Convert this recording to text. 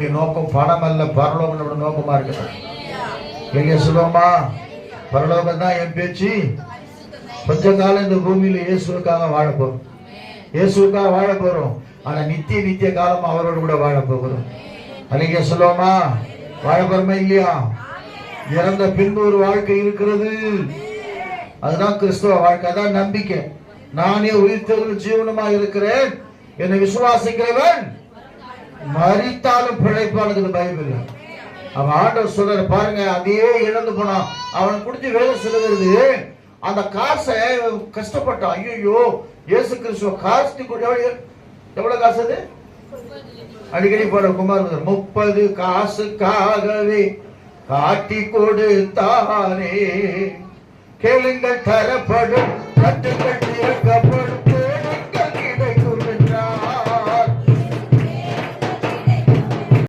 நம்முடைய நோக்கம் பணம் அல்ல, பரலோகம் நம்முடைய நோக்கமா இருக்கணும். எங்க சொல்லுவோமா? பரலோகம் தான் என் பேச்சு. கொஞ்ச காலம் இந்த பூமியில இயேசுக்காக வாழ போறோம், இயேசுக்காக வாழ போறோம். ஆனா நித்திய காலம் அவரோடு கூட வாழ போகிறோம். அன்னைக்கு சொல்லுவோமா? வாழ போறோமா இல்லையா? இறந்த பின்பு ஒரு வாழ்க்கை இருக்கிறது. அதுதான் கிறிஸ்துவ வாழ்க்கை, அதான் நம்பிக்கை. நானே உயிர்த்தெழும் ஜீவனமா இருக்கிறேன், என்னை விசுவாசிக்கிறவன் மரித்தாலும் பிழைப்பானுக்கு பைபிள். அவன் ஆண்டவர் சொல்ற பாருங்க, அதையே இழந்து போனான். அவன் குடிச்சு வேலை சொல்லுகிறது. அந்த காசை கஷ்டப்பட்டான். ஐயோ, இயேசு கிறிஸ்துவ காசு எவ்வளவு காசு? அது அடிக்கடி போற குமார் 30 காசுக்காகவே காட்டி கொடுத்தானே. கேளுங்கள் தரப்படும், கட்டுகள் திறக்கப்படும்.